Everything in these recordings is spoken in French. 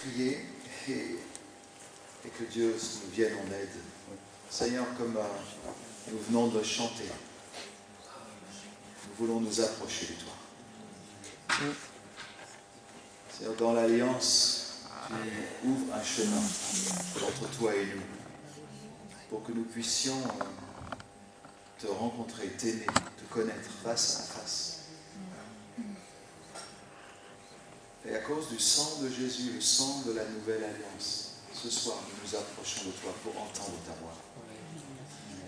prier et que Dieu nous vienne en aide. Seigneur, comme nous venons de chanter, nous voulons nous approcher de toi. Seigneur, dans l'alliance, tu ouvres un chemin entre toi et nous, pour que nous puissions te rencontrer, t'aimer, te connaître face à face. Et à cause du sang de Jésus, le sang de la nouvelle alliance, ce soir, nous nous approchons de toi pour entendre ta voix.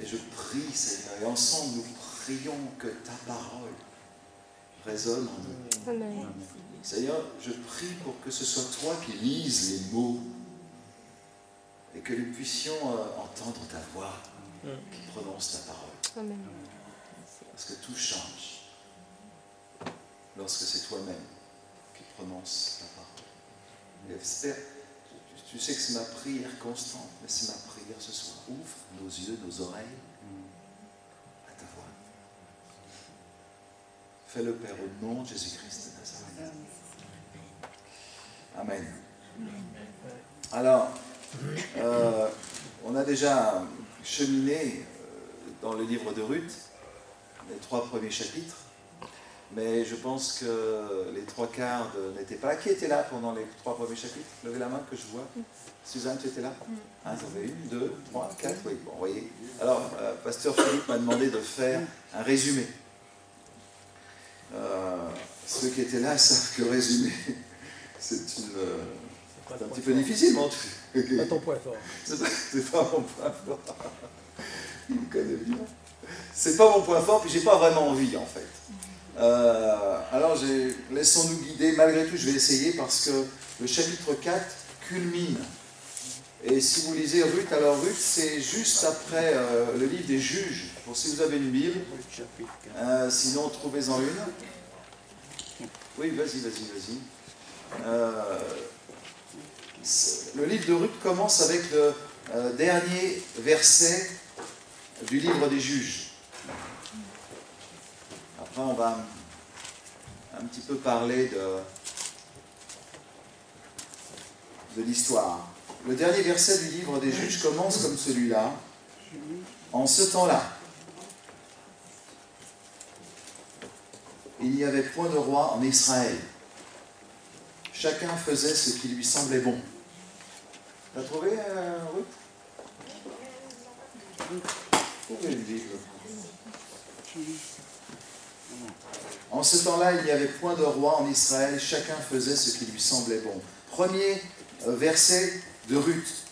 Et je prie, Seigneur, et ensemble, nous prions que ta parole résonne en nous. Amen. Seigneur, je prie pour que ce soit toi qui lises les mots et que nous puissions entendre ta voix qui prononce ta parole. Amen. Parce que tout change lorsque c'est toi-même qui prononce ta parole. Et j'espère, tu sais que c'est ma prière constante, mais c'est ma prière ce soir. Ouvre nos yeux, nos oreilles à ta voix. Fais-le, Père, au nom de Jésus-Christ de Nazareth. Amen. Alors, on a déjà cheminé dans le livre de Ruth, les 3 premiers chapitres, mais je pense que les 3/4 n'étaient pas là. Qui était là pendant les 3 premiers chapitres? Levez la main que je vois. Suzanne, tu étais là? Vous avez 1, 2, 3, 4, oui, bon, voyez. Alors, Pasteur Philippe m'a demandé de faire un résumé. Ceux qui étaient là savent que résumer, c'est un petit peu difficile, mais en tout cas. C'est pas ton point fort. C'est pas mon point fort. Il me connaît bien. C'est pas mon point fort, puis j'ai pas vraiment envie, en fait. Alors, laissons-nous guider. Malgré tout, je vais essayer parce que le chapitre 4 culmine. Et si vous lisez Ruth, alors Ruth, c'est juste après le livre des Juges. Pour si vous avez une Bible, sinon trouvez-en une. Oui, vas-y. Le livre de Ruth commence avec le dernier verset du livre des Juges. Après, on va un petit peu parler de l'histoire. Le dernier verset du livre des Juges commence comme celui-là. En ce temps-là, il n'y avait point de roi en Israël. Chacun faisait ce qui lui semblait bon. T'as trouvé, Ruth? Trouvez le livre. En ce temps-là, il n'y avait point de roi en Israël. Chacun faisait ce qui lui semblait bon. Premier verset de Ruth,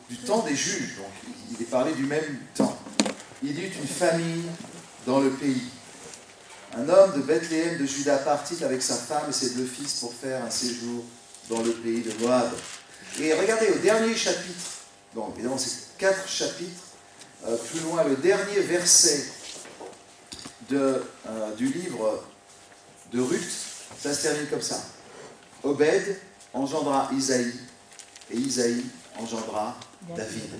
du temps des juges. Donc, il est parlé du même temps. Il y eut une famine dans le pays. Un homme de Bethléem de Juda partit avec sa femme et ses 2 fils pour faire un séjour dans le pays de Moab. Et regardez, au dernier chapitre, donc évidemment c'est 4 chapitres, plus loin, le dernier verset du livre de Ruth, ça se termine comme ça. Obed engendra Isaïe, et Isaïe engendra David.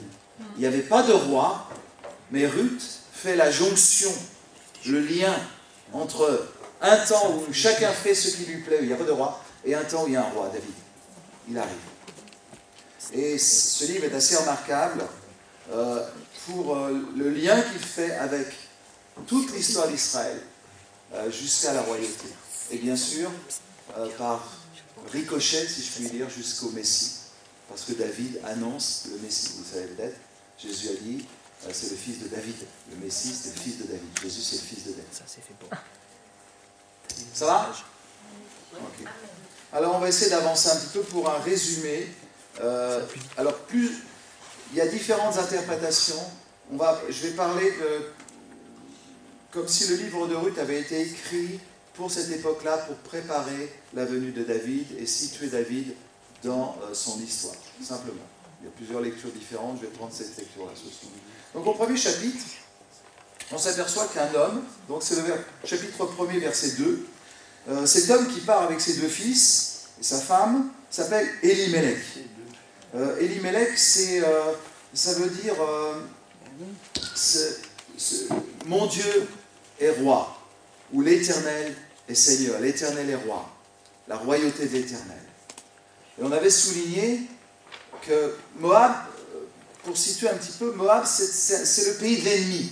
Il n'y avait pas de roi, mais Ruth fait la jonction, le lien entre un temps où chacun fait ce qui lui plaît, où il n'y a pas de roi, et un temps où il y a un roi, David. Il arrive. Et ce livre est assez remarquable pour le lien qu'il fait avec toute l'histoire d'Israël jusqu'à la royauté. Et bien sûr, par ricochet, si je puis dire, jusqu'au Messie. Parce que David annonce le Messie. Vous savez peut-être, Jésus a dit, c'est le fils de David. Le Messie, c'est le fils de David. Jésus, c'est le fils de David. Ça, c'est fait bon. Ça va? Okay. Alors, on va essayer d'avancer un petit peu pour un résumé. Alors, il y a différentes interprétations. Je vais parler comme si le livre de Ruth avait été écrit pour cette époque-là, pour préparer la venue de David et situer David dans son histoire, simplement. Il y a plusieurs lectures différentes, je vais prendre cette lecture-là ce soir. Donc au premier chapitre, on s'aperçoit qu'un homme, donc c'est le chapitre 1er, verset 2, cet homme qui part avec ses 2 fils et sa femme s'appelle Elimelech. Elimelech, ça veut dire mon Dieu est roi, ou l'Éternel est Seigneur, l'Éternel est roi, la royauté de l'Éternel. Et on avait souligné que Moab, pour situer un petit peu, Moab, c'est le pays de l'ennemi.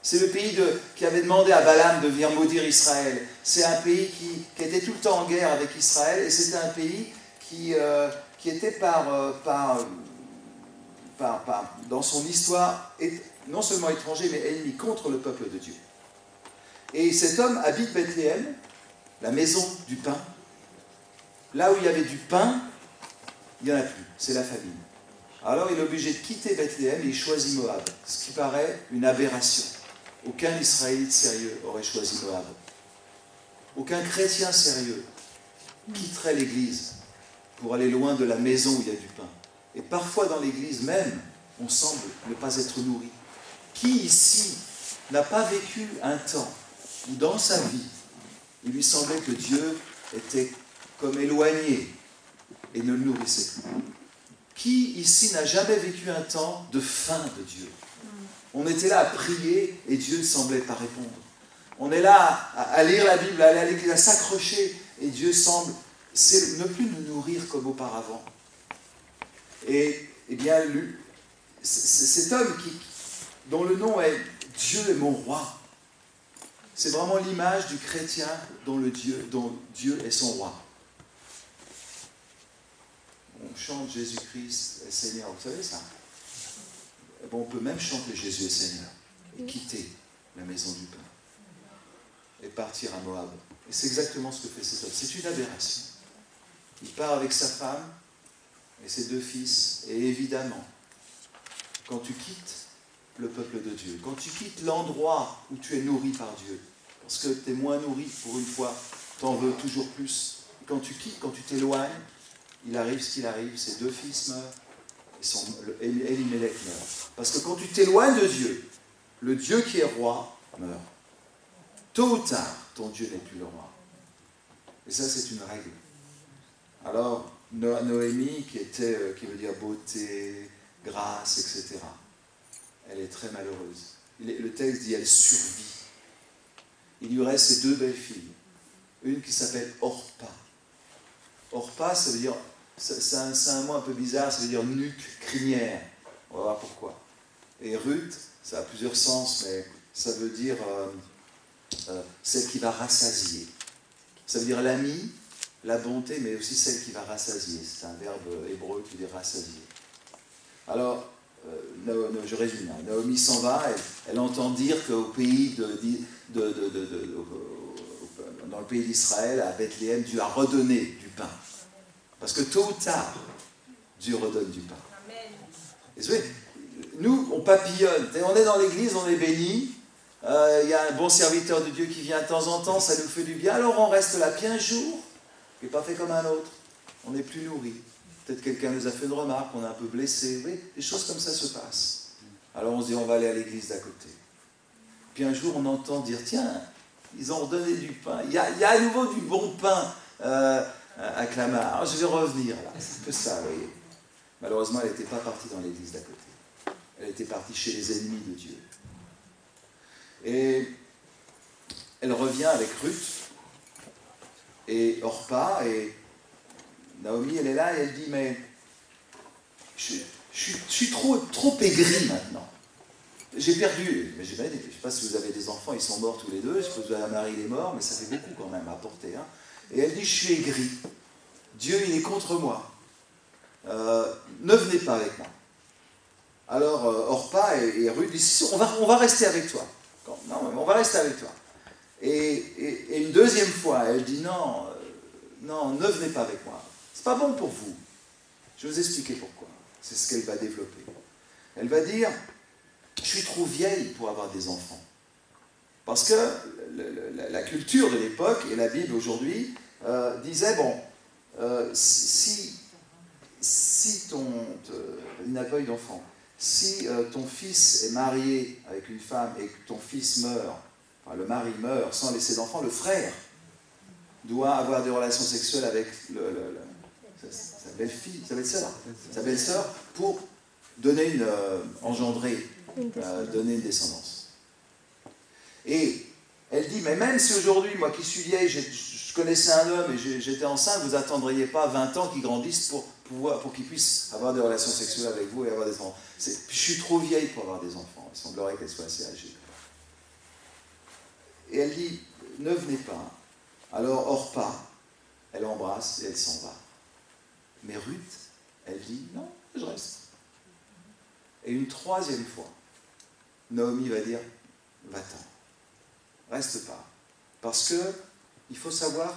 C'est le pays qui avait demandé à Balaam de venir maudire Israël. C'est un pays qui était tout le temps en guerre avec Israël, et c'était un pays qui était dans son histoire, non seulement étranger, mais ennemi contre le peuple de Dieu. Et cet homme habite Bethléem, la maison du pain. Là où il y avait du pain, il n'y en a plus, c'est la famine. Alors il est obligé de quitter Bethléem et il choisit Moab, ce qui paraît une aberration. Aucun Israélite sérieux aurait choisi Moab. Aucun chrétien sérieux quitterait l'église pour aller loin de la maison où il y a du pain. Et parfois dans l'église même, on semble ne pas être nourri. Qui ici n'a pas vécu un temps où dans sa vie, il lui semblait que Dieu était comme éloigné et ne le nourrissait plus? Qui ici n'a jamais vécu un temps de faim de Dieu? On était là à prier et Dieu ne semblait pas répondre. On est là à lire la Bible, à aller à l'église, à s'accrocher et Dieu semble ne plus nous nourrir comme auparavant. Et bien, cet homme dont le nom est « Dieu est mon roi », c'est vraiment l'image du chrétien dont Dieu est son roi. On chante Jésus-Christ est Seigneur, vous savez ça? Bon, on peut même chanter Jésus est Seigneur et quitter la maison du pain et partir à Moab. Et c'est exactement ce que fait cet homme. C'est une aberration. Il part avec sa femme et ses 2 fils. Et évidemment, quand tu quittes le peuple de Dieu, quand tu quittes l'endroit où tu es nourri par Dieu, parce que tu es moins nourri pour une fois, tu en veux toujours plus. Quand tu quittes, quand tu t'éloignes, il arrive ce qu'il arrive, ses 2 fils meurent, et Elimelech meurt. Parce que quand tu t'éloignes de Dieu, le Dieu qui est roi meurt. Tôt ou tard, ton Dieu n'est plus le roi. Et ça, c'est une règle. Alors, Noémie, qui veut dire beauté, grâce, etc., elle est très malheureuse. Le texte dit, elle survit. Il lui reste ses 2 belles filles. Une qui s'appelle Orpa. Orpa, ça veut dire, c'est un mot un peu bizarre, ça veut dire nuque, crinière. On va voir pourquoi. Et Ruth, ça a plusieurs sens, mais ça veut dire celle qui va rassasier. Ça veut dire l'ami, la bonté, mais aussi celle qui va rassasier. C'est un verbe hébreu qui veut dire rassasier. Alors, je résume. Naomi s'en va, elle entend dire qu'au pays dans le pays d'Israël, à Bethléem, Dieu a redonné du pain. Parce que tôt ou tard, Dieu redonne du pain. Et vous savez, nous, on papillonne. On est dans l'église, on est béni. Il y a un bon serviteur de Dieu qui vient de temps en temps, ça nous fait du bien. Alors on reste là, puis un jour, qui n'est pas fait comme un autre. On n'est plus nourri. Peut-être quelqu'un nous a fait une remarque, on est un peu blessé. Oui, des choses comme ça se passent. Alors on se dit, on va aller à l'église d'à côté. Puis un jour, on entend dire, tiens, ils ont redonné du pain. Il y a à nouveau du bon pain à Clamart. Alors je vais revenir là. C'est un peu ça, vous voyez. Malheureusement, elle n'était pas partie dans l'église d'à côté. Elle était partie chez les ennemis de Dieu. Et elle revient avec Ruth et Orpa, et Naomi, elle est là et elle dit, mais je suis trop aigrie maintenant. J'ai perdu, je ne sais pas si vous avez des enfants, ils sont morts tous les 2, je suppose que votre mari est mort, mais ça fait beaucoup quand même à porter. Hein. Et elle dit, je suis aigrie. Dieu, il est contre moi. Ne venez pas avec moi. Alors Orpa et Ruth disent, on va rester avec toi. Non, on va rester avec toi. Et une deuxième fois, elle dit, non, ne venez pas avec moi. C'est pas bon pour vous. Je vais vous expliquer pourquoi. C'est ce qu'elle va développer. Elle va dire, je suis trop vieille pour avoir des enfants. Parce que la culture de l'époque et la Bible aujourd'hui disait, bon, si il n'a pas eu d'enfant, si ton fils est marié avec une femme et que ton fils meurt, enfin le mari meurt sans laisser d'enfant, le frère doit avoir des relations sexuelles avec sa belle-fille, sa belle-sœur, pour donner donner une descendance. Et elle dit, mais même si aujourd'hui, moi qui suis vieille, je connaissais un homme et j'étais enceinte, vous n'attendriez pas 20 ans qu'il grandisse pour qu'il puisse avoir des relations sexuelles avec vous et avoir des enfants. Je suis trop vieille pour avoir des enfants. Il semblerait qu'elle soit assez âgée. Et elle dit, ne venez pas. Alors Orpa, elle embrasse et elle s'en va. Mais Ruth, elle dit, non, je reste. Et une troisième fois, Naomi va dire, va-t'en, reste pas. Parce que il faut savoir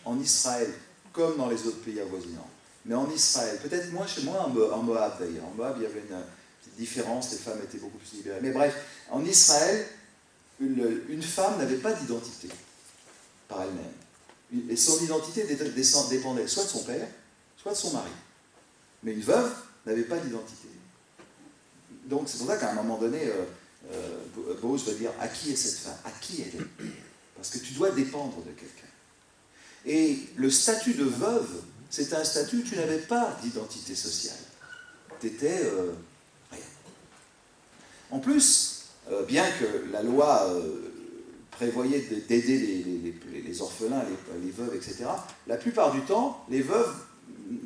qu'en Israël, comme dans les autres pays avoisinants, mais en Israël, peut-être moins chez moi, en Moab d'ailleurs. En Moab, il y avait une petite différence, les femmes étaient beaucoup plus libérées. Mais bref, en Israël, une femme n'avait pas d'identité par elle-même. Et son identité dépendait soit de son père, soit de son mari. Mais une veuve n'avait pas d'identité. Donc c'est pour ça qu'à un moment donné, Boaz va dire, à qui est cette femme? À qui elle est? Parce que tu dois dépendre de quelqu'un. Et le statut de veuve, c'était un statut où tu n'avais pas d'identité sociale. Tu étais rien. En plus, bien que la loi prévoyait d'aider les orphelins, les veuves, etc., la plupart du temps, les veuves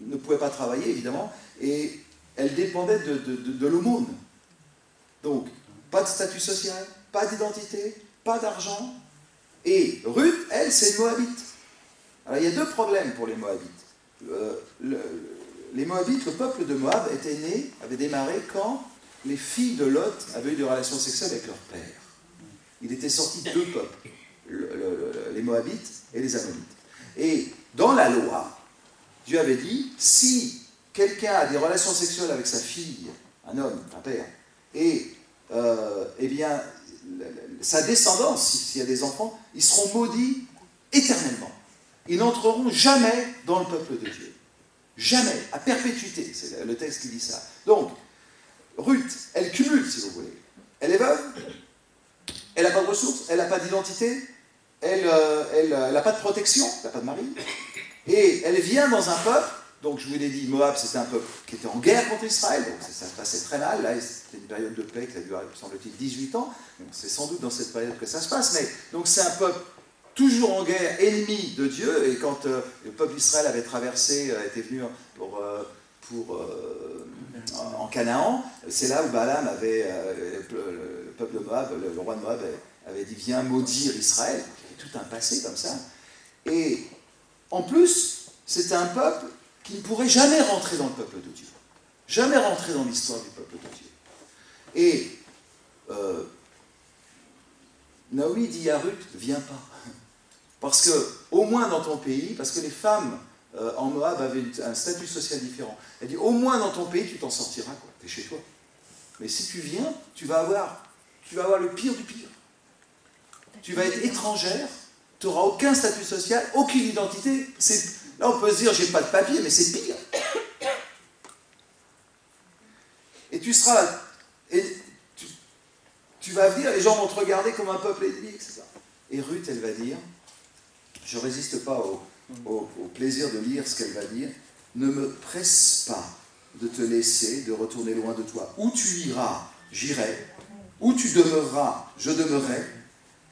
ne pouvaient pas travailler, évidemment, et elles dépendaient de l'aumône. Donc, pas de statut social, pas d'identité, pas d'argent. Et Ruth, elle, c'est une Moabite. Alors, il y a deux problèmes pour les Moabites. Les Moabites, le peuple de Moab, avait démarré quand les filles de Lot avaient eu des relations sexuelles avec leur père. Il était sorti deux peuples, les Moabites et les Ammonites. Et dans la loi, Dieu avait dit, si quelqu'un a des relations sexuelles avec sa fille, un homme, un père, et eh bien, sa descendance, s'il y a des enfants, ils seront maudits éternellement. Ils n'entreront jamais dans le peuple de Dieu. Jamais, à perpétuité, c'est le texte qui dit ça. Donc, Ruth, elle cumule, si vous voulez. Elle est veuve, elle n'a pas de ressources, elle n'a pas d'identité, elle n'a pas de protection, elle n'a pas de mari, et elle vient dans un peuple. Donc je vous l'ai dit, Moab, c'était un peuple qui était en guerre contre Israël, donc ça se passait très mal. Là, c'était une période de paix qui a duré, semble-t-il, 18 ans. C'est sans doute dans cette période que ça se passe, mais donc c'est un peuple toujours en guerre, ennemi de Dieu, et quand le peuple d'Israël avait traversé, était venu en Canaan, c'est là où Balaam avait, le peuple de Moab, le roi de Moab avait dit, viens maudire Israël. Il y avait tout un passé comme ça. Et en plus, c'était un peuple qui ne pourrait jamais rentrer dans le peuple de Dieu. Jamais rentrer dans l'histoire du peuple de Dieu. Et Naomi dit à Ruth, viens pas. Parce que, au moins dans ton pays, parce que les femmes en Moab avaient un statut social différent. Elle dit, au moins dans ton pays, tu t'en sortiras, quoi. T'es chez toi. Mais si tu viens, tu vas avoir le pire du pire. Tu vas être étrangère, tu n'auras aucun statut social, aucune identité. Là, on peut se dire, j'ai pas de papier, mais c'est pire. Et tu seras... Tu vas venir, les gens vont te regarder comme un peuple ennemi, etc. Et Ruth, elle va dire, je ne résiste pas au plaisir de lire ce qu'elle va dire, ne me presse pas de te laisser, de retourner loin de toi. Où tu iras, j'irai. Où tu demeureras, je demeurerai.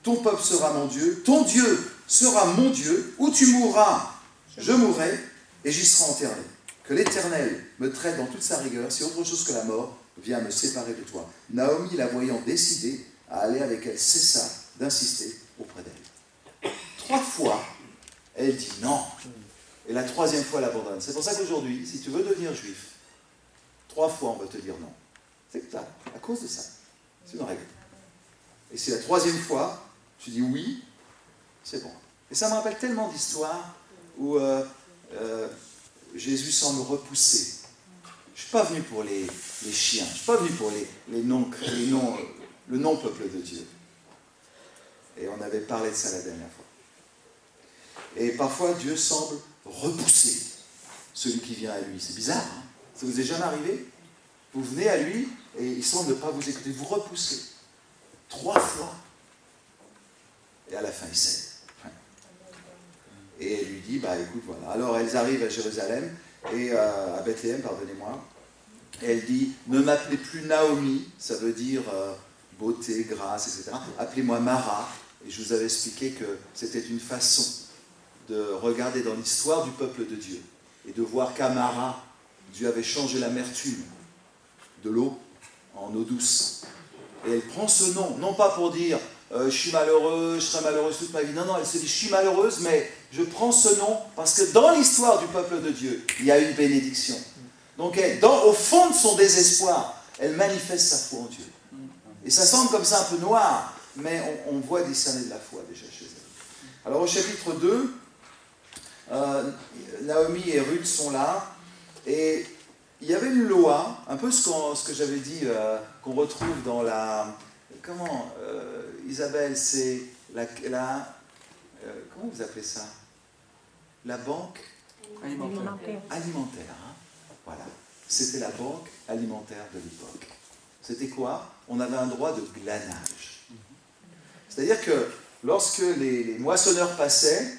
Ton peuple sera mon Dieu, ton Dieu sera mon Dieu. Où tu mourras, je mourrai, et j'y serai enterré. Que l'Éternel me traite dans toute sa rigueur, si autre chose que la mort vient me séparer de toi. Naomi, la voyant décidée à aller avec elle, cessa d'insister auprès d'elle. 3 fois, elle dit non. Et la 3e fois, elle abandonne. C'est pour ça qu'aujourd'hui, si tu veux devenir juif, 3 fois, on va te dire non. C'est que ça, à cause de ça. C'est une règle. Et si la 3e fois, tu dis oui, c'est bon. Et ça me rappelle tellement d'histoires où Jésus semble repousser. Je ne suis pas venu pour les chiens, je ne suis pas venu pour le non-peuple de Dieu. Et on avait parlé de ça la dernière fois. Et parfois, Dieu semble repousser celui qui vient à lui. C'est bizarre, hein? Ça vous est jamais arrivé? Vous venez à lui et il semble ne pas vous écouter. Vous repoussez 3 fois. Et à la fin, il cède. Et elle lui dit, bah écoute, voilà. Alors elles arrivent à Jérusalem, et à Bethléem, pardonnez-moi. Et elle dit, ne m'appelez plus Naomi, ça veut dire beauté, grâce, etc. Appelez-moi Mara. Et je vous avais expliqué que c'était une façon de regarder dans l'histoire du peuple de Dieu et de voir qu'à Mara, Dieu avait changé l'amertume de l'eau en eau douce. Et elle prend ce nom, non pas pour dire je suis malheureuse, je serai malheureuse toute ma vie. Non, non, elle se dit je suis malheureuse, mais je prends ce nom parce que dans l'histoire du peuple de Dieu, il y a une bénédiction. Donc au fond de son désespoir, elle manifeste sa foi en Dieu. Et ça semble comme ça un peu noir, mais on voit discerner de la foi déjà chez elle. Alors au chapitre 2, Naomi et Ruth sont là, et il y avait une loi, un peu ce que j'avais dit, qu'on retrouve dans la... Comment, Isabelle, c'est comment vous appelez ça? La banque alimentaire. Hein? Voilà. C'était la banque alimentaire de l'époque. C'était quoi? On avait un droit de glanage. C'est-à-dire que lorsque les moissonneurs passaient,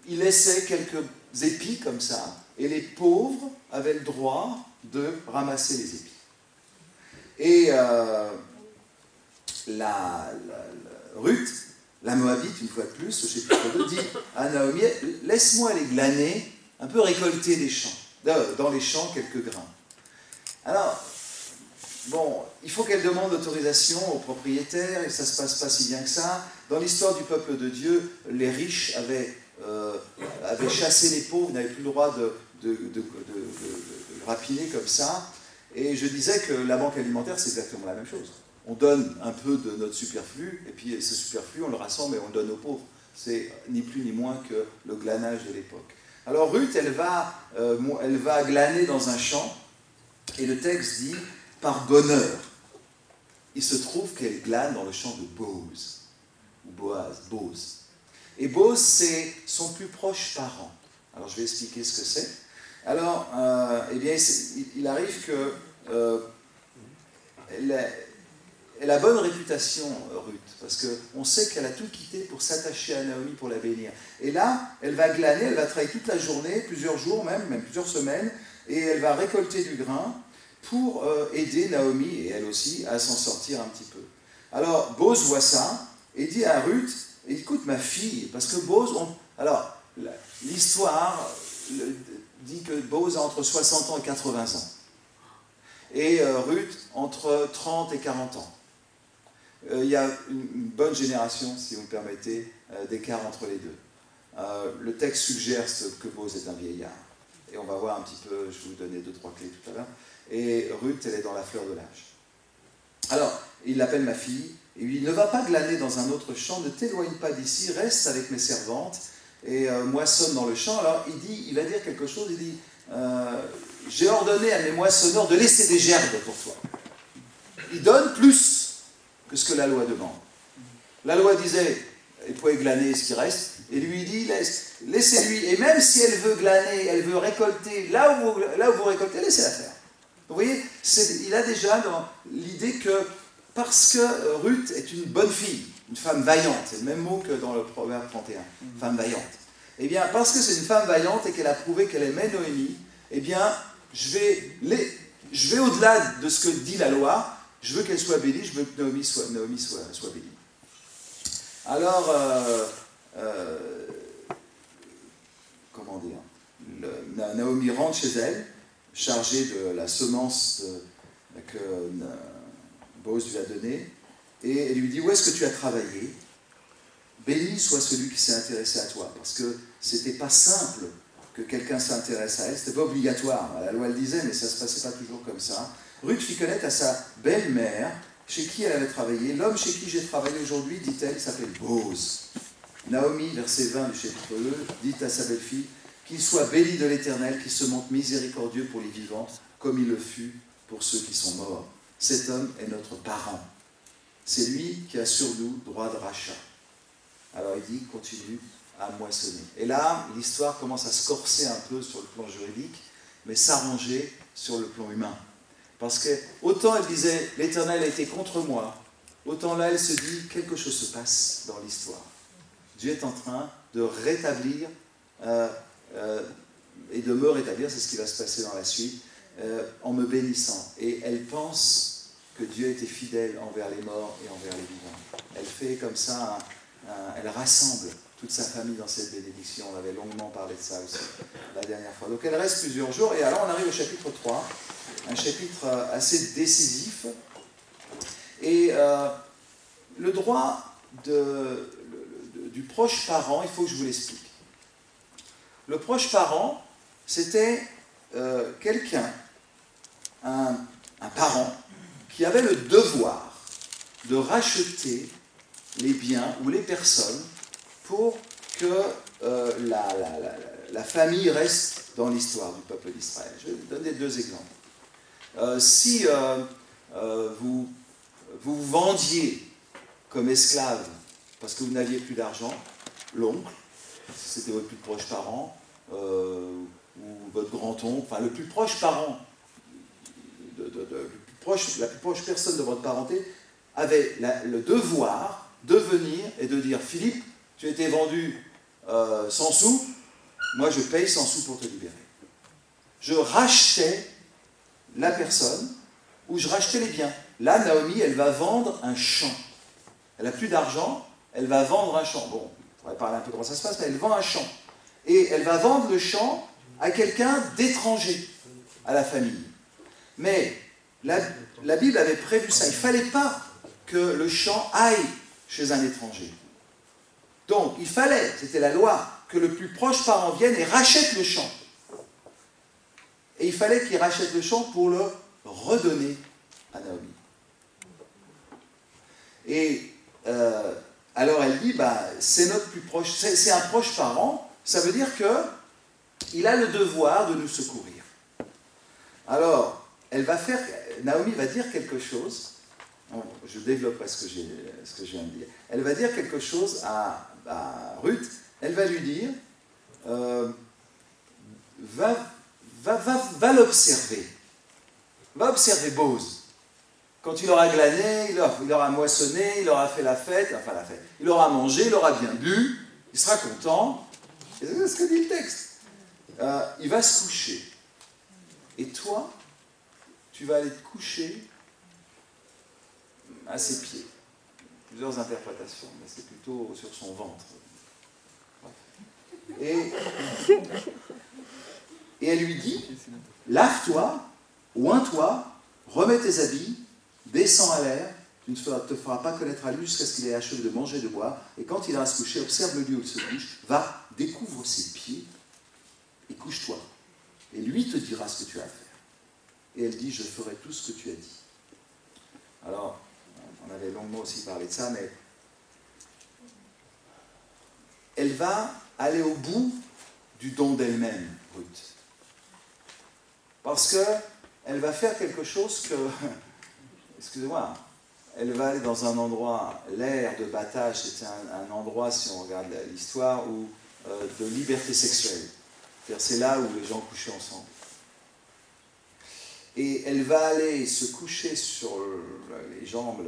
ils laissaient quelques épis comme ça, et les pauvres avaient le droit de ramasser les épis. Et Ruth, la Moabite, une fois de plus, au chapitre 2, dit à Naomi, laisse-moi aller glaner, un peu récolter dans les champs quelques grains. Alors, bon, il faut qu'elle demande autorisation au propriétaire, et ça ne se passe pas si bien que ça. Dans l'histoire du peuple de Dieu, les riches avaient chassé les pauvres, n'avaient plus le droit de rapiner comme ça. Et je disais que la banque alimentaire, c'est exactement la même chose. On donne un peu de notre superflu, et puis ce superflu, on le rassemble et on le donne aux pauvres. C'est ni plus ni moins que le glanage de l'époque. Alors Ruth, elle va glaner dans un champ, et le texte dit, par bonheur, il se trouve qu'elle glane dans le champ de Boz, ou Boz. Et Boz, c'est son plus proche parent. Alors je vais expliquer ce que c'est. Alors, eh bien, il arrive que elle a bonne réputation, Ruth, parce qu'on sait qu'elle a tout quitté pour s'attacher à Naomi, pour la bénir. Et là, elle va glaner, elle va travailler toute la journée, plusieurs jours même plusieurs semaines, et elle va récolter du grain pour aider Naomi, et elle aussi, à s'en sortir un petit peu. Alors, Boz voit ça, et dit à Ruth, écoute ma fille, parce que Boz, alors, l'histoire dit que Boz a entre 60 ans et 80 ans. Et Ruth, entre 30 et 40 ans. Il y a une bonne génération, si vous me permettez, d'écart entre les deux. Le texte suggère que Boz est un vieillard. Et on va voir un petit peu, je vais vous donner 2-3 clés tout à l'heure. Et Ruth, elle est dans la fleur de l'âge. Alors, il l'appelle ma fille, et lui dit, ne va pas glaner dans un autre champ, ne t'éloigne pas d'ici, reste avec mes servantes, et moissonne dans le champ. Alors, il va dire quelque chose, il dit, j'ai ordonné à mes moissonneurs de laisser des gerbes pour toi. Il donne plus que ce que la loi demande. La loi disait, il pouvait glaner ce qui reste, et lui il dit, laissez-lui, et même si elle veut glaner, elle veut récolter, là où vous récoltez, laissez-la faire. Vous voyez, il a déjà dans l'idée que, parce que Ruth est une bonne fille, une femme vaillante, c'est le même mot que dans le Proverbe 31, femme vaillante. Eh bien, parce que c'est une femme vaillante et qu'elle a prouvé qu'elle aimait Noémie, eh bien, je vais au-delà de ce que dit la loi, je veux qu'elle soit bénie, je veux que Naomi soit bénie. Alors, comment dire, Naomi rentre chez elle, chargée de la semence que Boz lui a donnée, et elle lui dit, où est-ce que tu as travaillé? Béni soit celui qui s'est intéressé à toi, parce que c'était pas simple que quelqu'un s'intéresse à elle, c'était pas obligatoire, la loi le disait, mais ça se passait pas toujours comme ça. Ruth fit connaître à sa belle-mère, chez qui elle avait travaillé. L'homme chez qui j'ai travaillé aujourd'hui, dit-elle, s'appelle Boz. Naomi, verset 20 du chapitre 2, dit à sa belle-fille, qu'il soit béni de l'Éternel, qu'il se montre miséricordieux pour les vivants, comme il le fut pour ceux qui sont morts. Cet homme est notre parent. C'est lui qui a sur nous droit de rachat. Alors il dit, continue à moissonner. Et là, l'histoire commence à se corser un peu sur le plan juridique, mais s'arranger sur le plan humain. Parce que autant elle disait, l'Éternel a été contre moi, autant là elle se dit, quelque chose se passe dans l'histoire. Dieu est en train de rétablir et de me rétablir, c'est ce qui va se passer dans la suite, en me bénissant. Et elle pense que Dieu était fidèle envers les morts et envers les vivants. Elle fait comme ça, elle rassemble toute sa famille dans cette bénédiction. On avait longuement parlé de ça aussi la dernière fois. Donc elle reste plusieurs jours, et alors on arrive au chapitre 3, un chapitre assez décisif. Et le droit du proche parent, il faut que je vous l'explique. Le proche parent, c'était quelqu'un, un parent, qui avait le devoir de racheter les biens ou les personnes pour que la famille reste dans l'histoire du peuple d'Israël. Je vais vous donner deux exemples. Si vous vous vendiez comme esclave parce que vous n'aviez plus d'argent, l'oncle, si c'était votre plus proche parent, ou votre grand-oncle, enfin le plus proche parent, la plus proche personne de votre parenté, avait le devoir de venir et de dire « Philippe, tu as été vendu 100 sous, moi je paye 100 sous pour te libérer. » Je rachetais la personne ou je rachetais les biens. Là, Naomi, elle va vendre un champ. Elle n'a plus d'argent, elle va vendre un champ. Bon, il faudrait parler un peu comment ça se passe, mais elle vend un champ. Et elle va vendre le champ à quelqu'un d'étranger, à la famille. Mais la Bible avait prévu ça. Il ne fallait pas que le champ aille chez un étranger. Donc, il fallait, c'était la loi, que le plus proche parent vienne et rachète le champ. Et il fallait qu'il rachète le champ pour le redonner à Naomi. Et alors elle dit, c'est notre plus proche, c'est un proche parent, ça veut dire qu'il a le devoir de nous secourir. Alors, Naomi va dire quelque chose, je développerai ce que je viens de dire, elle va dire quelque chose à Ruth, elle va lui dire, va l'observer, va observer Bose. Quand il aura glané, il aura moissonné, il aura fait la fête, il aura mangé, il aura bien bu, il sera content. Et c'est ce que dit le texte. Il va se coucher. Et toi, tu vas aller te coucher à ses pieds. Plusieurs interprétations, mais c'est plutôt sur son ventre. Et elle lui dit, lave-toi, oins-toi, remets tes habits, descends à l'air, tu ne te feras pas connaître à lui jusqu'à ce qu'il ait achevé de manger et de boire, et quand il ira se coucher, observe le lieu où il se couche, va, découvre ses pieds, et couche-toi. Et lui te dira ce que tu as à faire. Et elle dit, je ferai tout ce que tu as dit. Alors, on avait longuement aussi parlé de ça, mais elle va aller au bout du don d'elle-même, Ruth. Parce qu'elle va faire quelque chose que... Excusez-moi, elle va aller dans un endroit, l'ère de Battage, c'était un endroit, si on regarde l'histoire, de liberté sexuelle. C'est-à-dire, c'est là où les gens couchaient ensemble. Et elle va aller se coucher sur les jambes,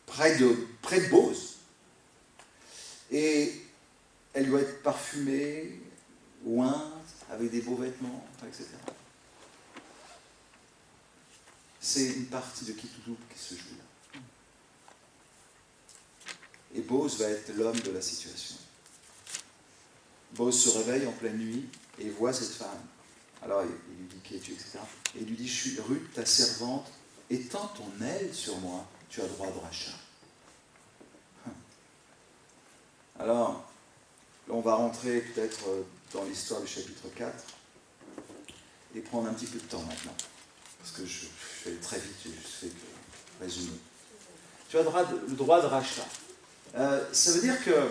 près de Bose. Et elle doit être parfumée, ointe, avec des beaux vêtements, etc. C'est une partie de Kitoudou qui se joue là. Et Bose va être l'homme de la situation. Bose se réveille en pleine nuit et voit cette femme. Alors il lui dit qui es-tu, etc. Et il lui dit, je suis Ruth, ta servante, étends ton aile sur moi, tu as droit de rachat. Alors, là on va rentrer peut-être dans l'histoire du chapitre 4 et prendre un petit peu de temps maintenant. Parce que je fais très vite, je fais que résumer. Tu as le droit de rachat. Ça veut dire que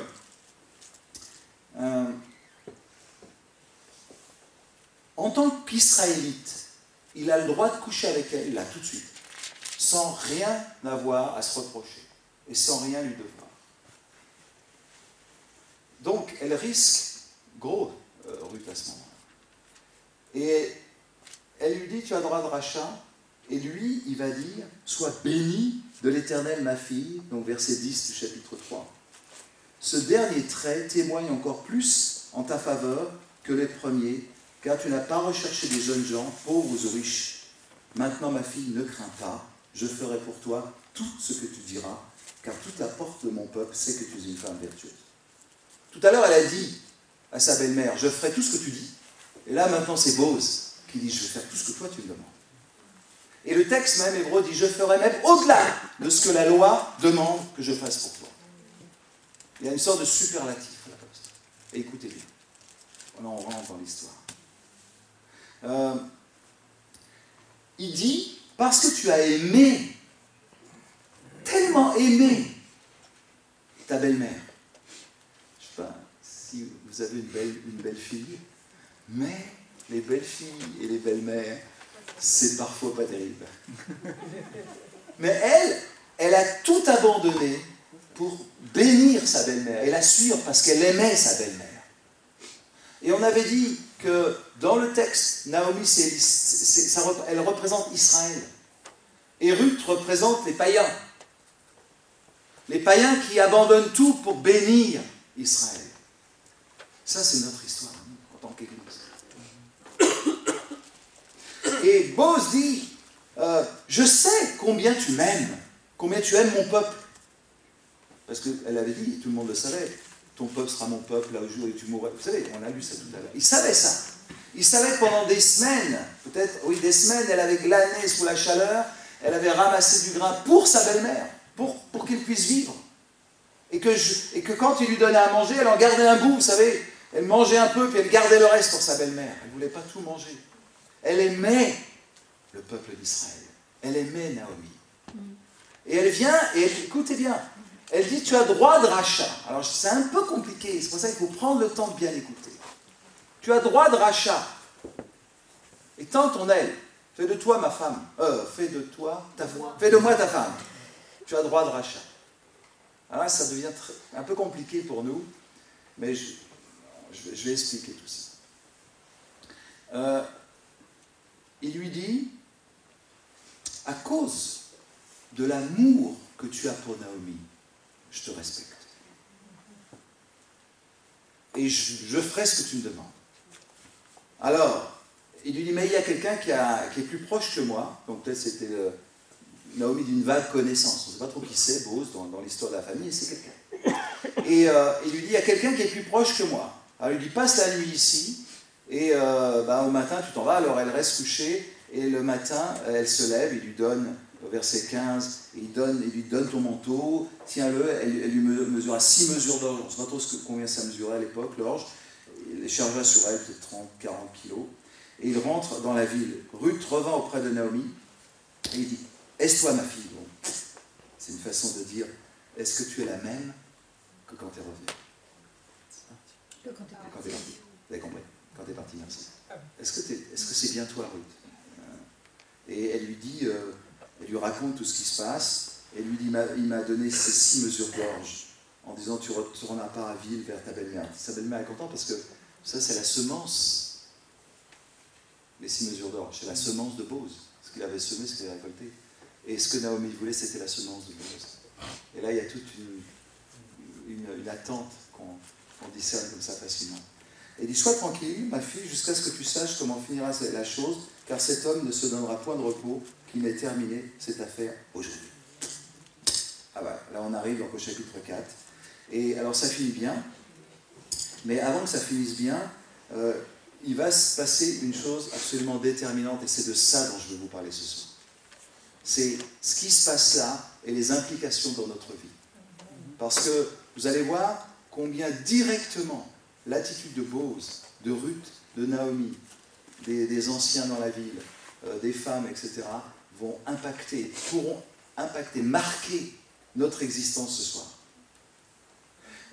en tant qu'Israélite, il a le droit de coucher avec elle, là, tout de suite, sans rien avoir à se reprocher et sans rien lui devoir. Donc, elle risque gros, Ruth, à ce moment-là. Et elle lui dit, tu as droit de rachat, et lui, il va dire, sois bénie de l'Éternel, ma fille, donc verset 10 du chapitre 3. Ce dernier trait témoigne encore plus en ta faveur que les premiers, car tu n'as pas recherché des jeunes gens, pauvres ou riches. Maintenant, ma fille, ne crains pas, je ferai pour toi tout ce que tu diras, car toute la porte de mon peuple sait que tu es une femme vertueuse. Tout à l'heure, elle a dit à sa belle-mère, je ferai tout ce que tu dis. Et là, maintenant, c'est Boaz qui dit, je vais faire tout ce que toi, tu me demandes. Et le texte même hébreu dit, je ferai même au-delà de ce que la loi demande que je fasse pour toi. Il y a une sorte de superlatif là comme ça. Et écoutez bien. On rentre dans l'histoire. Il dit, parce que tu as aimé, tellement aimé ta belle-mère. Je ne sais pas si vous avez une belle fille, mais les belles filles et les belles-mères, c'est parfois pas terrible. Mais elle a tout abandonné pour bénir sa belle-mère et la suivre parce qu'elle aimait sa belle-mère. Et on avait dit que dans le texte, Naomi, elle représente Israël. Et Ruth représente les païens. Les païens qui abandonnent tout pour bénir Israël. Ça, c'est notre histoire, nous, en tant qu'Église. Et Boaz dit, je sais combien tu m'aimes, combien tu aimes mon peuple. Parce qu'elle avait dit, tout le monde le savait, ton peuple sera mon peuple, là au jour où tu mourras. Vous savez, on a lu ça tout à l'heure. Il savait ça. Il savait que pendant des semaines, peut-être, oui, des semaines, elle avait glané sous la chaleur, elle avait ramassé du grain pour sa belle-mère, pour qu'il puisse vivre. Et que quand il lui donnait à manger, elle en gardait un bout, vous savez. Elle mangeait un peu, puis elle gardait le reste pour sa belle-mère. Elle ne voulait pas tout manger. Elle aimait le peuple d'Israël. Elle aimait Naomi. Et elle vient, et écoutez bien, elle dit, tu as droit de rachat. Alors c'est un peu compliqué, c'est pour ça qu'il faut prendre le temps de bien écouter. Tu as droit de rachat. Et tant ton aile, fais de toi ma femme. Fais de toi ta femme. Fais de moi ta femme. Tu as droit de rachat. Alors là, ça devient un peu compliqué pour nous, mais je vais expliquer tout ça. Il lui dit, à cause de l'amour que tu as pour Naomi, je te respecte. Et je ferai ce que tu me demandes. Alors, il lui dit, mais il y a quelqu'un qui est plus proche que moi, donc peut-être c'était Naomi d'une vague connaissance, on ne sait pas trop qui c'est, Boaz, dans l'histoire de la famille, c'est quelqu'un. Et il lui dit, il y a quelqu'un qui est plus proche que moi. Alors il lui dit, passe la nuit ici, et au matin tu t'en vas, alors elle reste couchée, et le matin elle se lève, il lui donne, au verset 15, il lui donne ton manteau, tiens-le, elle lui mesura 6 mesures d'orge, on ne sait pas trop combien ça mesurait à l'époque, l'orge, il les chargea sur elle, peut-être 30, 40 kilos, et il rentre dans la ville. Ruth revint auprès de Naomi, et il dit, est-ce toi ma fille? Bon, c'est une façon de dire, est-ce que tu es la même que quand tu es revenue? Quand tu es parti. Vous avez compris? Quand tu es parti, merci. Est-ce que c'est bien toi, Ruth? Et elle lui dit, elle lui raconte tout ce qui se passe. Elle lui dit, il m'a donné ces 6 mesures d'orge, en disant, tu retourneras pas à ville vers ta belle-mère. Sa belle-mère est contente parce que ça, c'est la semence. Les 6 mesures d'orge, c'est la semence de Boaz. Ce qu'il avait semé, ce qu'il avait récolté. Et ce que Naomi voulait, c'était la semence de Boaz. Et là, il y a toute une attente qu'on discerne comme ça facilement. Et dit, sois tranquille, ma fille, jusqu'à ce que tu saches comment finira la chose, car cet homme ne se donnera point de repos, qu'il n'ait terminé cette affaire aujourd'hui. Ah voilà, là on arrive donc au chapitre 4. Et alors ça finit bien, mais avant que ça finisse bien, il va se passer une chose absolument déterminante, et c'est de ça dont je veux vous parler ce soir. C'est ce qui se passe là et les implications dans notre vie. Parce que vous allez voir combien directement l'attitude de Boaz, de Ruth, de Naomi, des anciens dans la ville, des femmes, etc., pourront impacter, marquer notre existence ce soir.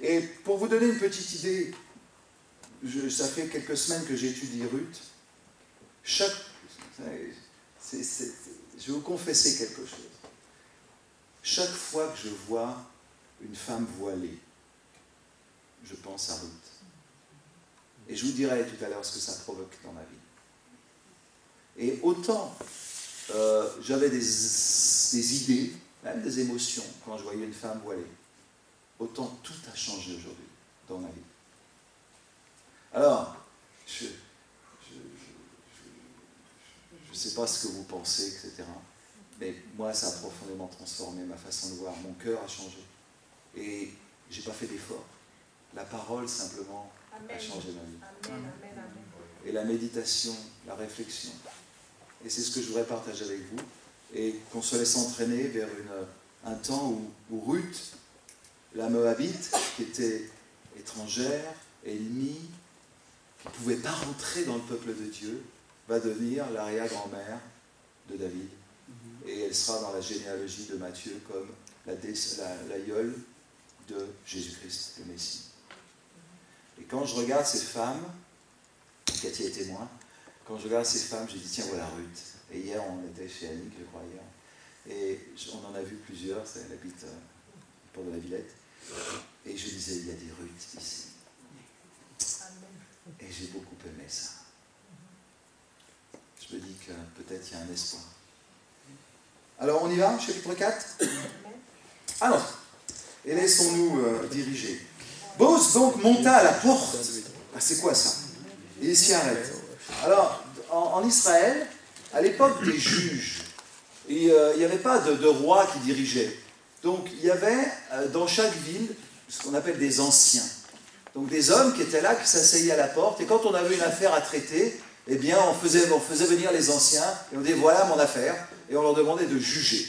Et pour vous donner une petite idée, ça fait quelques semaines que j'étudie Ruth. Je vais vous confesser quelque chose. Chaque fois que je vois une femme voilée, je pense à Ruth. Et je vous dirai tout à l'heure ce que ça provoque dans ma vie. Et autant j'avais des idées, même des émotions, quand je voyais une femme voilée, autant tout a changé aujourd'hui dans ma vie. Alors, je ne sais pas ce que vous pensez, etc. Mais moi, ça a profondément transformé ma façon de voir. Mon cœur a changé. Et je n'ai pas fait d'effort. La parole, simplement, a changé ma vie. Amen, amen, amen. Et la méditation, la réflexion. Et c'est ce que je voudrais partager avec vous. Et qu'on se laisse entraîner vers un temps où Ruth, la Moabite, qui était étrangère, ennemie, qui ne pouvait pas rentrer dans le peuple de Dieu, va devenir l'arrière-grand-mère de David. Et elle sera dans la généalogie de Matthieu comme l'aïeule de Jésus-Christ, le Messie. Et quand je regarde ces femmes, Cathy est témoin, quand je regarde ces femmes, je dis tiens voilà Ruth. Et hier on était chez Annick, je crois hier, et on en a vu plusieurs, elle habite au port de la Villette, et je disais il y a des Ruth ici. Et j'ai beaucoup aimé ça. Je me dis que peut-être il y a un espoir. Alors on y va, chapitre 4 ? Alors, et laissons-nous diriger. Boz donc monta à la porte. Ah, c'est quoi ça ? Et il s'y arrête. Alors, en Israël, à l'époque des juges, il n'y avait pas de roi qui dirigeait. Donc, il y avait dans chaque ville ce qu'on appelle des anciens. Donc, des hommes qui étaient là, qui s'asseyaient à la porte. Et quand on avait une affaire à traiter, eh bien, on faisait venir les anciens et on disait voilà mon affaire. Et on leur demandait de juger.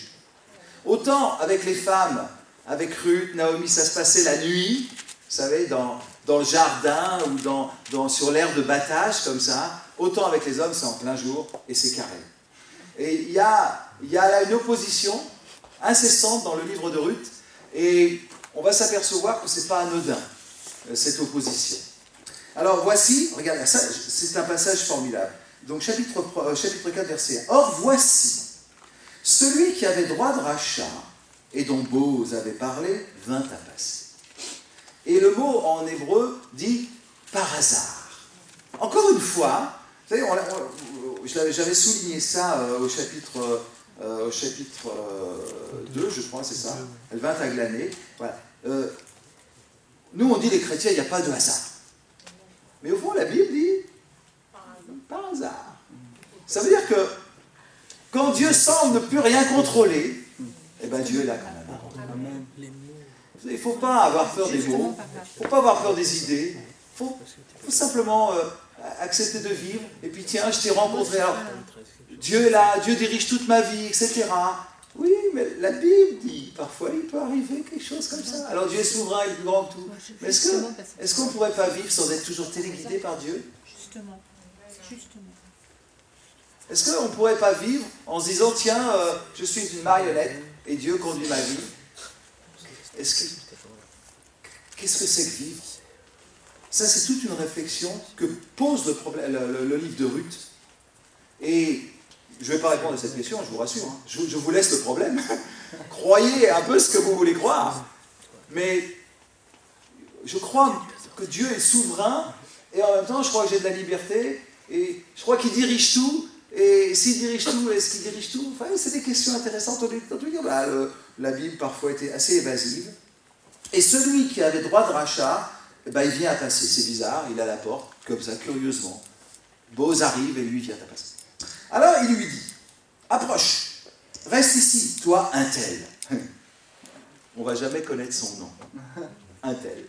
Autant avec les femmes, avec Ruth, Naomi, ça se passait la nuit, vous savez, dans le jardin ou sur l'aire de battage, comme ça. Autant avec les hommes, c'est en plein jour et c'est carré. Et il y a là une opposition incessante dans le livre de Ruth, et on va s'apercevoir que ce n'est pas anodin, cette opposition. Alors voici, regarde, ça, c'est un passage formidable. Donc chapitre 4, verset 1. Or voici, celui qui avait droit de rachat et dont Boz avait parlé vint à passer. Et le mot en hébreu dit par hasard. Encore une fois, vous savez, j'avais souligné ça au chapitre 2, je crois, c'est ça. Elle vint à glaner. Voilà. Nous, on dit les chrétiens, il n'y a pas de hasard. Mais au fond, la Bible dit par hasard. Ça veut dire que quand Dieu semble ne plus rien contrôler, eh bien Dieu est là quand même. Il ne faut pas avoir peur des mots, il ne faut pas avoir peur des idées, il faut simplement accepter de vivre, et puis tiens, je t'ai rencontré, alors, Dieu est là, Dieu dirige toute ma vie, etc. Oui, mais la Bible dit, parfois il peut arriver quelque chose comme ça. Alors Dieu est souverain, il est plus grand que tout. Mais est-ce qu'on ne pourrait pas vivre sans être toujours téléguidé par Dieu ? Justement. Est-ce qu'on ne pourrait pas vivre en se disant, tiens, je suis une marionnette, et Dieu conduit ma vie ? Qu'est-ce que c'est que vivre ? Ça, c'est toute une réflexion que pose le livre de Ruth. Et je ne vais pas répondre à cette question, je vous rassure. Hein. Je vous laisse le problème. Croyez un peu ce que vous voulez croire. Mais je crois que Dieu est souverain, et en même temps, je crois que j'ai de la liberté, et je crois qu'il dirige tout. Et s'il dirige tout, est-ce qu'il dirige tout ? Enfin, c'est des questions intéressantes. La Bible, parfois, était assez évasive. Et celui qui avait droit de rachat, il vient à passer. C'est bizarre, il est à la porte, comme ça, curieusement. Boz arrive et lui vient à passer. Alors, il lui dit, approche, reste ici, toi, un tel. On ne va jamais connaître son nom. Un tel.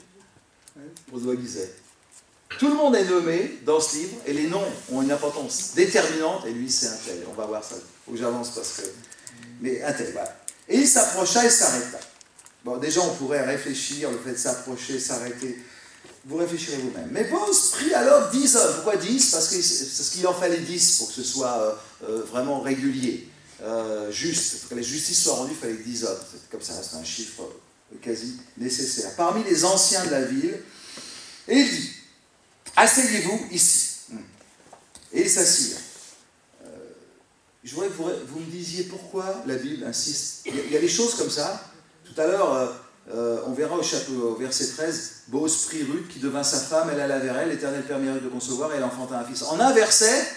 François Guizet. Tout le monde est nommé dans ce livre, et les noms ont une importance déterminante, et lui, c'est un tel. On va voir ça. Il faut que j'avance parce que... Mais un tel, voilà. Et il s'approcha et s'arrêta. Bon, déjà, on pourrait réfléchir, le fait de s'approcher, s'arrêter. Vous réfléchirez vous-même. Mais Boz prit alors 10 hommes. Pourquoi 10 ? Parce qu'il en fallait 10 pour que ce soit vraiment régulier, juste. Pour que la justice soit rendue, il fallait 10 hommes. C'est comme ça, c'est un chiffre quasi nécessaire. Parmi les anciens de la ville, et il dit, asseyez-vous ici. Et ils s'assirent. Je voudrais que vous me disiez pourquoi la Bible insiste. Il y a des choses comme ça. Tout à l'heure, on verra au verset 13, Boz prit Ruth qui devint sa femme, elle alla vers elle, l'Éternel permit à Ruth de concevoir et elle enfanta un fils. En un verset,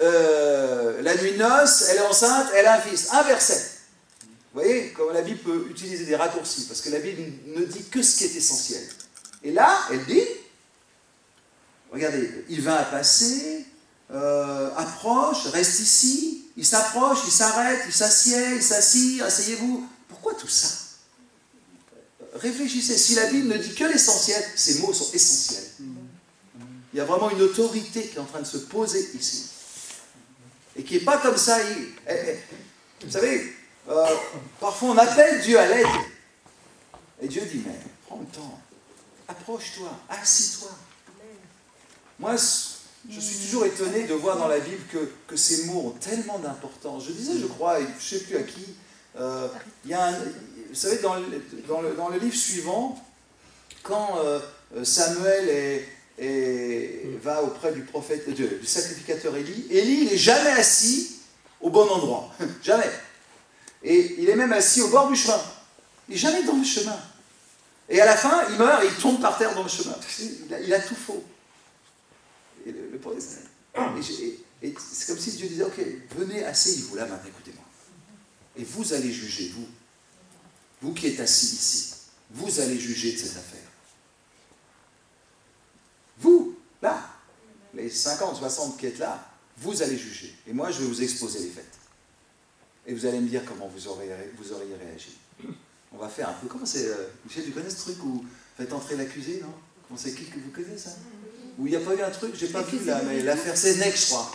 la nuit de noces, elle est enceinte, elle a un fils. Un verset. Vous voyez, comme la Bible peut utiliser des raccourcis, parce que la Bible ne dit que ce qui est essentiel. Et là, elle dit, regardez, il vint à passer, approche, reste ici, il s'approche, il s'arrête, il s'assied, il s'assied, asseyez-vous. Pourquoi tout ça ? réfléchissez, si la Bible ne dit que l'essentiel, ces mots sont essentiels. Il y a vraiment une autorité qui est en train de se poser ici. Et qui n'est pas comme ça. Vous savez, parfois on appelle Dieu à l'aide. Et Dieu dit, mais prends le temps, approche-toi, assis-toi. Moi, je suis toujours étonné de voir dans la Bible que ces mots ont tellement d'importance. Je disais, je crois, et je ne sais plus à qui, il y a vous savez, dans le livre suivant, quand Samuel va auprès du prophète, du sacrificateur Élie, il n'est jamais assis au bon endroit. Jamais. Et il est même assis au bord du chemin. Il n'est jamais dans le chemin. Et à la fin, il meurt et il tombe par terre dans le chemin. Il a tout faux. Et c'est comme si Dieu disait, ok, venez, asseyez-vous là maintenant, écoutez-moi. Et vous allez juger, vous qui êtes assis ici, vous allez juger de cette affaire. Vous, là, les 50, 60 qui êtes là, vous allez juger. Et moi, je vais vous exposer les faits. Et vous allez me dire comment vous auriez réagi. On va faire un peu, comment c'est, Michel, tu connais ce truc où faites entrer l'accusé, non? Comment c'est qui que vous connaissez ça? Où il n'y a pas eu un truc, j'ai pas vu là, mais l'affaire Sénèque, je crois.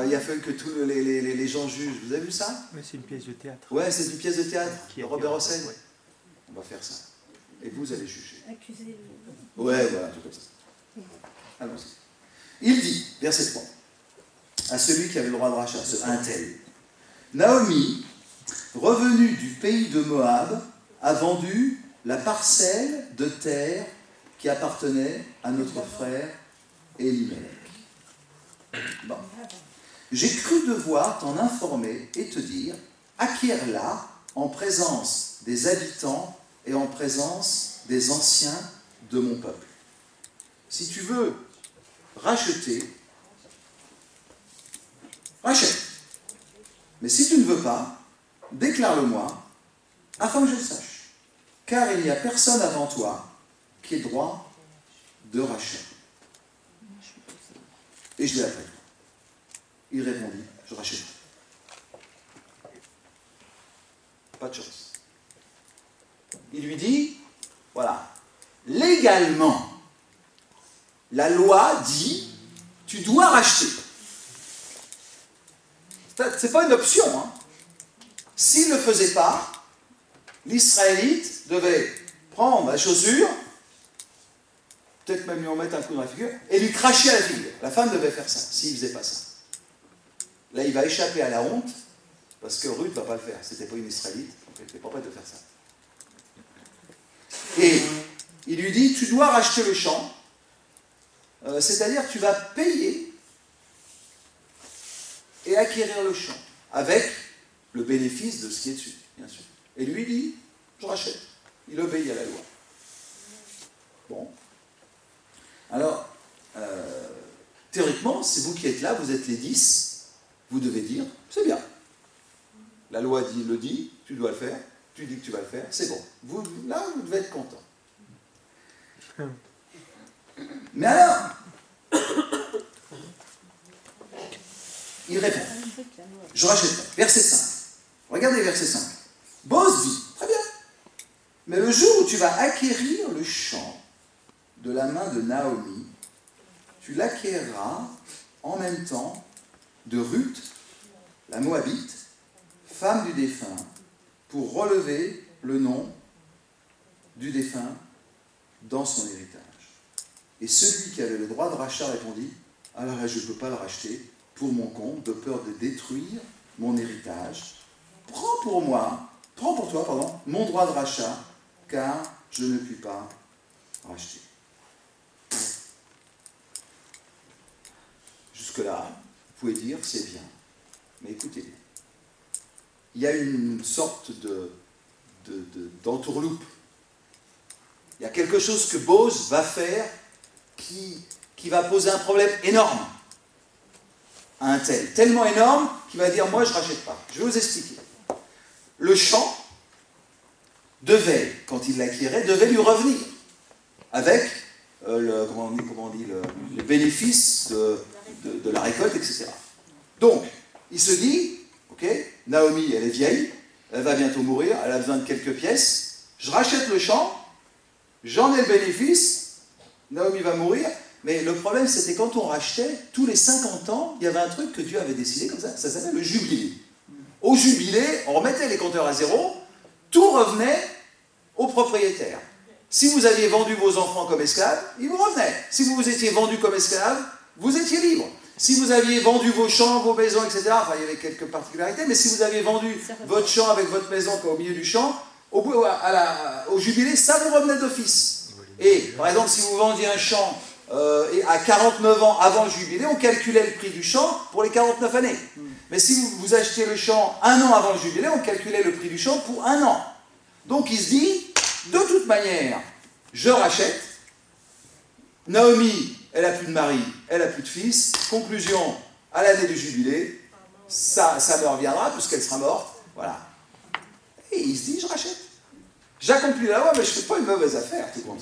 Il a fallu que tous les gens jugent. Vous avez vu ça? Mais c'est une pièce de théâtre. Ouais, c'est une pièce de théâtre de Robert Hossein. Ouais. On va faire ça. Et vous allez juger. Accusé. Ouais, voilà, tout comme ça. Allons-y. Il dit, verset 3, à celui qui avait le droit de rachat, un tel. Naomi, revenue du pays de Moab, a vendu la parcelle de terre qui appartenait à notre frère Elimelech. Bon. J'ai cru devoir t'en informer et te dire, acquiers-la en présence des habitants et en présence des anciens de mon peuple. Si tu veux racheter, rachète. Mais si tu ne veux pas, déclare-le-moi, afin que je le sache. Car il n'y a personne avant toi qui ait droit de rachat. Et je l'ai appelé. Il répondit, je rachète. Pas de chance. Il lui dit, voilà, légalement, la loi dit, tu dois racheter. C'est pas une option. Hein. S'il ne le faisait pas, l'Israélite devait prendre la chaussure, peut-être même lui en mettre un coup dans la figure, et lui cracher à la figure. La femme devait faire ça, s'il ne faisait pas ça. Là, il va échapper à la honte, parce que Ruth ne va pas le faire. C'était pas une Israélite, donc elle n'était pas prête de faire ça. Et il lui dit, tu dois racheter le champ, c'est-à-dire tu vas payer et acquérir le champ, avec le bénéfice de ce qui est dessus, bien sûr. Et lui dit, je rachète. Il obéit à la loi. Bon. Alors, théoriquement, c'est vous qui êtes là, vous êtes les 10, vous devez dire, c'est bien. La loi le dit, tu dois le faire, tu dis que tu vas le faire, c'est bon. Là, vous devez être content. Mais alors, il répond, je rachète. Verset 5. Regardez verset 5. Boz dit, très bien, mais le jour où tu vas acquérir le champ de la main de Naomi, tu l'acquériras en même temps de Ruth, la Moabite, femme du défunt, pour relever le nom du défunt dans son héritage. Et celui qui avait le droit de rachat répondit, alors là, je ne peux pas le racheter pour mon compte, de peur de détruire mon héritage. Prends pour toi, mon droit de rachat, car je ne puis pas racheter. Jusque-là, vous pouvez dire, c'est bien. Mais écoutez bien. Il y a une sorte d'entourloupe. Il y a quelque chose que Boz va faire qui va poser un problème énorme à un tel. Tellement énorme qu'il va dire, moi je ne rachète pas. Je vais vous expliquer. Le champ devait, quand il l'acquérait, devait lui revenir avec le bénéfice de la récolte, etc. Donc, il se dit, ok, Naomi, elle est vieille, elle va bientôt mourir, elle a besoin de quelques pièces, je rachète le champ, j'en ai le bénéfice, Naomi va mourir, mais le problème c'était quand on rachetait, tous les 50 ans, il y avait un truc que Dieu avait décidé comme ça s'appelle le jubilé. Au jubilé, on remettait les compteurs à zéro, tout revenait au propriétaire. Si vous aviez vendu vos enfants comme esclaves, ils vous revenaient. Si vous vous étiez vendu comme esclaves, vous étiez libre. Si vous aviez vendu vos champs, vos maisons, etc., enfin il y avait quelques particularités, mais si vous aviez vendu votre champ avec votre maison au milieu du champ, au jubilé, ça vous revenait d'office. Et par exemple, si vous vendiez un champ à 49 ans avant le jubilé, on calculait le prix du champ pour les 49 années. Mais si vous achetiez le champ un an avant le jubilé, on calculait le prix du champ pour un an. Donc il se dit, de toute manière, je rachète. Naomi, elle n'a plus de mari, elle n'a plus de fils. Conclusion, à l'année du jubilé, ça me reviendra puisqu'elle sera morte. Voilà. Et il se dit, je rachète. J'accomplis la loi, mais je ne fais pas une mauvaise affaire, tout compte.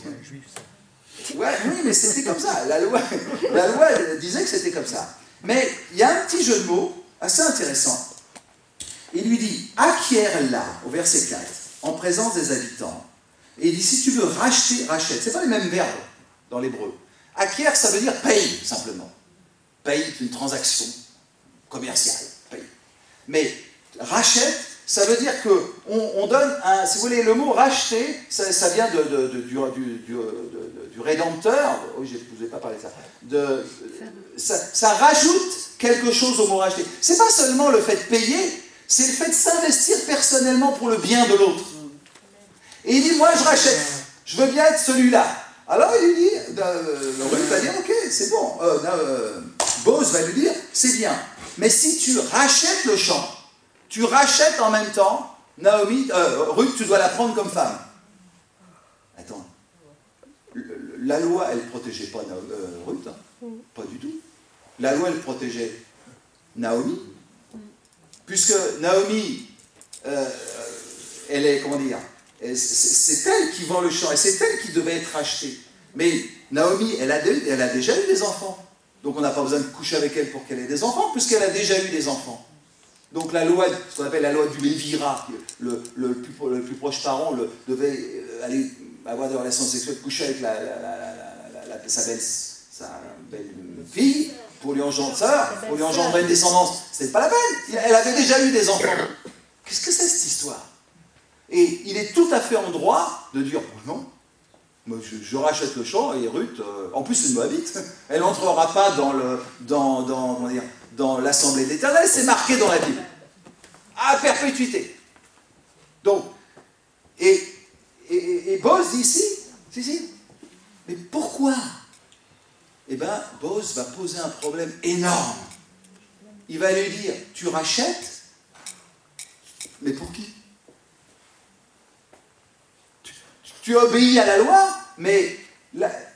Ouais, oui, mais c'était comme ça. La loi disait que c'était comme ça. Mais il y a un petit jeu de mots assez intéressant. Il lui dit, acquiert-la, au verset 4, en présence des habitants. Et il dit, si tu veux racheter, rachète. Ce n'est pas les mêmes verbes dans l'hébreu. Acquiert, ça veut dire paye, simplement. Paye, c'est une transaction commerciale. Paye. Mais rachète, ça veut dire qu'on donne un... Si vous voulez, le mot racheter, ça vient du rédempteur. Oui, je ne vous ai pas parlé de ça. Ça rajoute quelque chose au mot racheter. Ce n'est pas seulement le fait de payer, c'est le fait de s'investir personnellement pour le bien de l'autre. Et il dit, moi je rachète, je veux bien être celui-là. Alors il lui dit, Ruth va dire, ok, c'est bon. Boz va lui dire, c'est bien. Mais si tu rachètes le champ, tu rachètes en même temps, Naomi, Ruth, tu dois la prendre comme femme. Attends, la loi, elle ne protégeait pas Ruth, hein. Pas du tout. La loi, elle protégeait Naomi, puisque Naomi, elle est, comment dire, c'est elle qui vend le champ, et c'est elle qui devait être rachetée. Mais Naomi, elle a déjà eu des enfants. Donc on n'a pas besoin de coucher avec elle pour qu'elle ait des enfants, puisqu'elle a déjà eu des enfants. Donc la loi, ce qu'on appelle la loi du Lévira, le plus proche parent devait aller avoir des relations sexuelles, coucher avec sa belle fille, pour lui engendrer une descendance. C'était pas la peine, elle avait déjà eu des enfants. Qu'est-ce que c'est cette histoire? Et il est tout à fait en droit de dire, non, je rachète le champ, et Ruth, en plus c'est une Moabite, elle n'entrera pas dans l'assemblée de l'Éternel, c'est marqué dans la Bible. À perpétuité. Donc, et Boz dit si, mais pourquoi? Eh bien, Boz va poser un problème énorme. Il va lui dire, tu rachètes, mais pour qui? Tu obéis à la loi, mais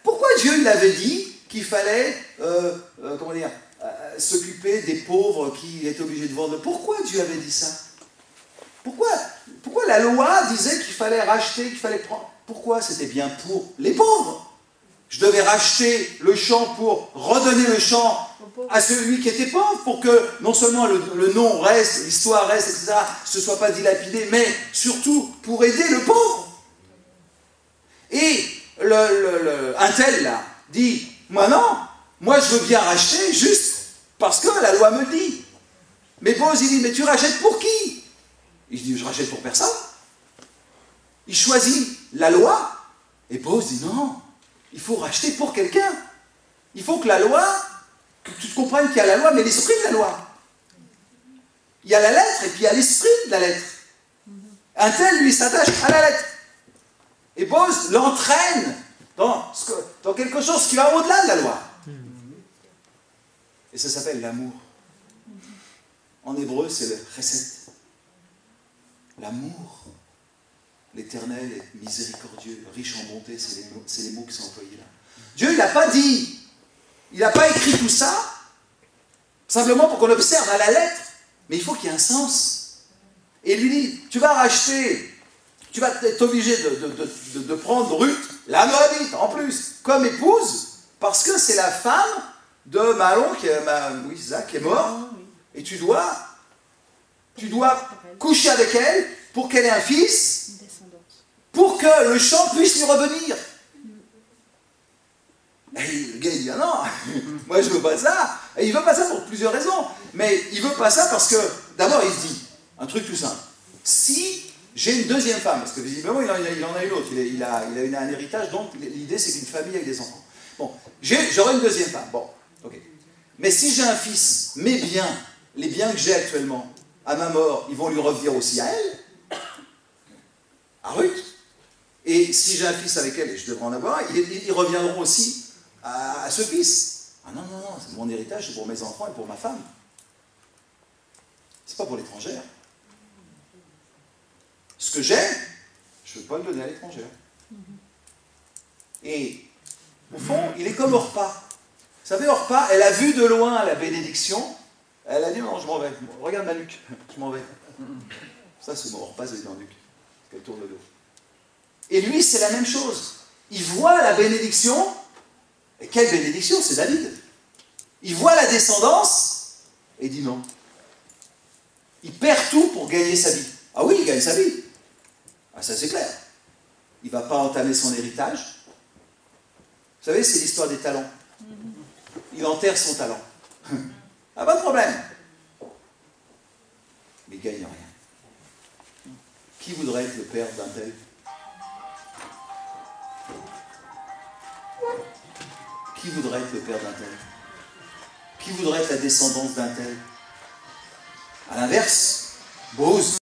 pourquoi Dieu il avait dit qu'il fallait s'occuper des pauvres qui étaient obligés de vendre? Pourquoi Dieu avait dit ça? Pourquoi la loi disait qu'il fallait racheter, qu'il fallait prendre? Pourquoi? C'était bien pour les pauvres. Je devais racheter le champ pour redonner le champ à celui qui était pauvre, pour que non seulement le nom reste, l'histoire reste, etc., ce ne soit pas dilapidé, mais surtout pour aider le pauvre. Et un tel là dit, moi non, moi je veux bien racheter juste parce que la loi me le dit. Mais Boz il dit, mais tu rachètes pour qui? Il dit, je rachète pour personne. Il choisit la loi, et Boz dit, non, il faut racheter pour quelqu'un. Il faut que la loi, que tu te comprennes qu'il y a la loi, mais l'esprit de la loi. Il y a la lettre, et puis il y a l'esprit de la lettre. Un tel, lui, s'attache à la lettre. Et Boz l'entraîne dans quelque chose qui va au-delà de la loi. Et ça s'appelle l'amour. En hébreu, c'est le chesed. L'amour. L'Éternel est miséricordieux, riche en bonté, c'est les mots qui sont employés là. Dieu, il n'a pas dit, il n'a pas écrit tout ça, simplement pour qu'on observe à la lettre, mais il faut qu'il y ait un sens. Et il lui dit, tu vas racheter, tu vas être obligé de prendre Ruth, la Moabite, en plus, comme épouse, parce que c'est la femme de Mahlon, qui est mort, et tu dois coucher avec elle pour qu'elle ait un fils, pour que le champ puisse lui revenir. Et le gars il dit, ah non, moi je veux pas ça. Et il veut pas ça pour plusieurs raisons. Mais il veut pas ça parce que, d'abord il se dit, un truc tout simple, si j'ai une deuxième femme, parce que visiblement il en a une autre, il a un héritage, donc l'idée c'est qu'une famille avec des enfants. Bon, j'aurai une deuxième femme, bon, ok. Mais si j'ai un fils, mes biens, les biens que j'ai actuellement, à ma mort, ils vont lui revenir aussi à elle, à Ruth. Et si j'ai un fils avec elle, et je devrais en avoir, ils reviendront aussi à ce fils. Ah non, non, non, c'est mon héritage, c'est pour mes enfants et pour ma femme. C'est pas pour l'étrangère. Ce que j'ai, je ne peux pas le donner à l'étrangère. Et au fond, il est comme Orpa. Vous savez, Orpa, elle a vu de loin la bénédiction. Elle a dit, non, je m'en vais. Regarde ma nuque, je m'en vais. Ça, c'est mon Orpa, c'est dans la nuque. Elle tourne le dos. Et lui, c'est la même chose. Il voit la bénédiction. Et quelle bénédiction, c'est David. Il voit la descendance et il dit non. Il perd tout pour gagner sa vie. Ah oui, il gagne sa vie. Ah, ça c'est clair. Il ne va pas entamer son héritage. Vous savez, c'est l'histoire des talents. Il enterre son talent. Ah, pas de problème. Mais il ne gagne rien. Qui voudrait être le père d'un tel? Qui voudrait être le père d'un tel? Qui voudrait être la descendance d'un tel? À l'inverse, Bose,